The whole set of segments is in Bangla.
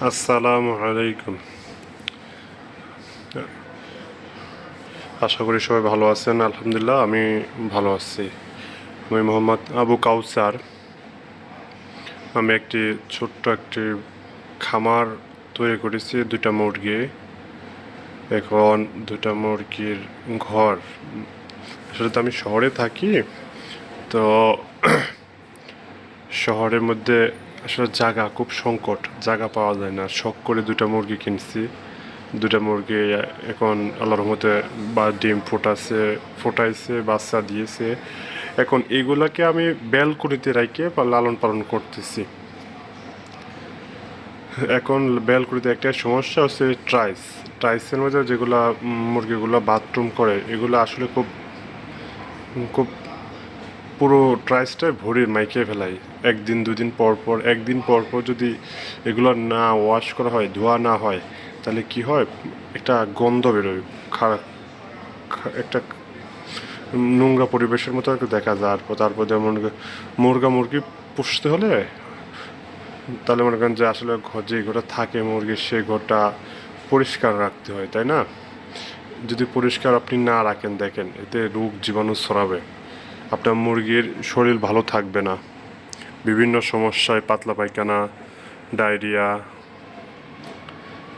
আসসালামু আলাইকুম। আশা করি সবাই ভালো আছেন। আলহামদুলিল্লাহ আমি ভালো আছি। আমি মোহাম্মদ আবু কাউসার। আমি ছোট্ট একটি খামার তৈরি করেছি, দুইটা মুরগি। এখন দুইটা মুরগির ঘর, আসলে তো আমি শহরে থাকি, তো শহরের মধ্যে আসলে জায়গা খুব সংকট, জায়গা পাওয়া যায় না। শখ করে দুইটা মুরগি কিনছি। দুইটা মুরগি এখন আল্লাহর রহমতে বা ডিম ফোটাইছে, বাচ্চা দিয়েছে। এখন এগুলাকে আমি ব্যালকনিতে রাখে বা লালন পালন করতেছি। এখন ব্যালকনিতে একটা সমস্যা হচ্ছে ট্রাইসের মধ্যে যেগুলা মুরগিগুলো বাথরুম করে, এগুলো আসলে খুব খুব পুরো ট্রাইসটাই ভরে মাইকে ফেলাই। একদিন পর পর যদি এগুলো না ওয়াশ করা হয়, ধোয়া না হয়, তাহলে কি হয়, একটা গন্ধ বেরোয়, খারাপ একটা নোংরা পরিবেশের মতো একটু দেখা যায়। তারপর যেমন মুরগি পুষতে হলে, তাহলে মনে করেন যে আসলে যে ঘরটা থাকে মুরগির, সেই ঘরটা পরিষ্কার রাখতে হয়, তাই না? যদি পরিষ্কার আপনি না রাখেন, দেখেন এতে রোগ জীবাণু ছড়াবে, আপনার মুরগির শরীর ভালো থাকবে না, বিভিন্ন সমস্যায়, পাতলা পায়খানা, ডায়রিয়া,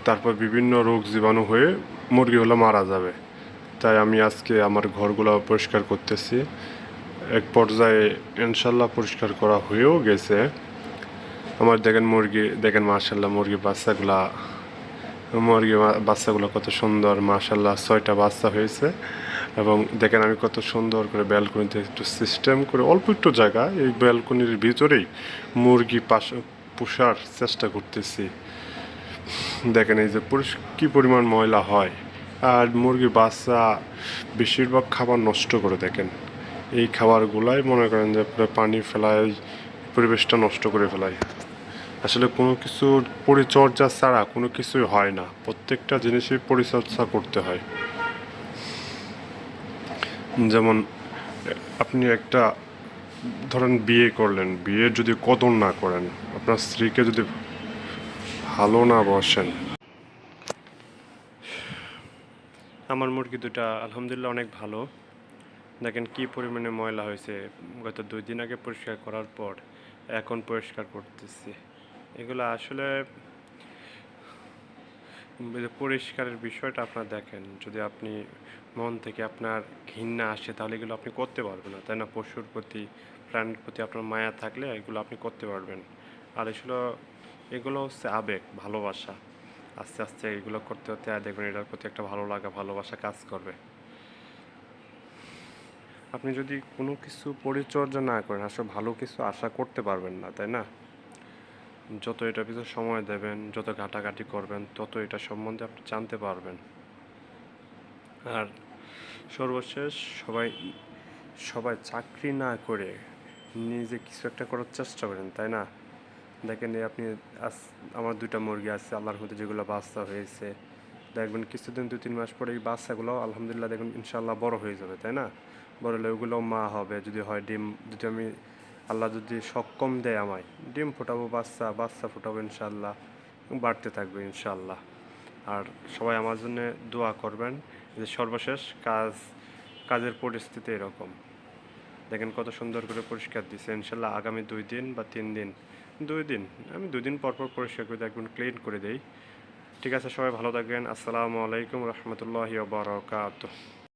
তারপর বিভিন্ন রোগ জীবাণু হয়ে মুরগিগুলো মারা যাবে। তাই আমি আজকে আমার ঘরগুলো পরিষ্কার করতেছি। এক পর্যায়ে ইনশাল্লাহ পরিষ্কার করা হয়েও গেছে। আমার দেখেন মাশাল্লাহ, বাচ্চাগুলো কত সুন্দর, মাশাল্লাহ 6টা বাচ্চা হয়েছে। এবং দেখেন আমি কত সুন্দর করে ব্যালকনিতে একটু সিস্টেম করে, অল্প একটু জায়গা, এই ব্যালকনির ভিতরেই মুরগি পোষার চেষ্টা করতেছি। দেখেন এই যে কী পরিমাণ ময়লা হয়, আর মুরগির বাচ্চা বেশিরভাগ খাবার নষ্ট করে। দেখেন এই খাবারগুলাই মনে করেন যে পুরো পানি ফেলায়, পরিবেশটা নষ্ট করে ফেলায়। আসলে কোনো কিছুর পরিচর্যা ছাড়া কোনো কিছুই হয় না, প্রত্যেকটা জিনিসই পরিচর্যা করতে হয়। যেমন আপনি ধরেন বিয়ে করলেন, বিয়ের যদি কদর না করেন, আপনার স্ত্রীকে যদি ভালো না বসেন। আমার মুরগি দুটা আলহামদুলিল্লাহ অনেক ভালো। দেখেন কি পরিমাণে ময়লা হয়েছে, গত 2 দিন আগে পরিষ্কার করার পর এখন পরিষ্কার করতেছি। এগুলো আসলে পরিষ্কারের বিষয়টা আপনার দেখেন, যদি আপনি মন থেকে আপনার ঘৃণা আসে, তাহলে এগুলো আপনি করতে পারবেন না, তাই না? পশুর প্রতি, প্রাণীর প্রতি আপনার মায়া থাকলে এগুলো আপনি করতে পারবেন। আর এগুলো হচ্ছে আবেগ, ভালোবাসা। আস্তে আস্তে এগুলো করতে করতে দেখবেন এটার প্রতি একটা ভালো লাগা, ভালোবাসা কাজ করবে। আপনি যদি কোনো কিছু পরিচর্যা না করেন, আসলে ভালো কিছু আশা করতে পারবেন না, তাই না? যত এটার পিছনে সময় দেবেন, যত ঘাটাঘাটি করবেন, তত এটা সম্বন্ধে আপনি জানতে পারবেন। আর সর্বশেষ সবাই চাকরি না করে নিজে কিছু একটা করার চেষ্টা করেন, তাই না? দেখেন আপনি আমার 2টা মুরগি আছে আল্লাহর মধ্যে, যেগুলো বাচ্চা হয়েছে, দেখবেন কিছুদিন 2-3 মাস পরে এই বাচ্চাগুলো আলহামদুলিল্লাহ দেখবেন ইনশাআল্লাহ বড় হয়ে যাবে, তাই না? বড় হলে ওগুলোও মা হবে, যদি হয় ডিম, যদি আমি আল্লাহ যদি সক্ষম দেয় আমায়, ডিম ফোটাবো, বাচ্চা ফোটাবো ইনশাআল্লাহ, বাড়তে থাকবে ইনশাআল্লাহ। আর সবাই আমার জন্য দোয়া করবেন। যে সর্বশেষ কাজের পরিস্থিতি এরকম, দেখেন কত সুন্দর করে পরিষ্কার দিচ্ছে। ইনশাল্লাহ আগামী 2 দিন বা 3 দিন, 2 দিন, আমি 2 দিন পর পর পরিষ্কার করে একদম ক্লিন করে দেই। ঠিক আছে, সবাই ভালো থাকবেন। আসসালামু আলাইকুম রহমতুল্লাহি ওয়া বারাকাতুহু।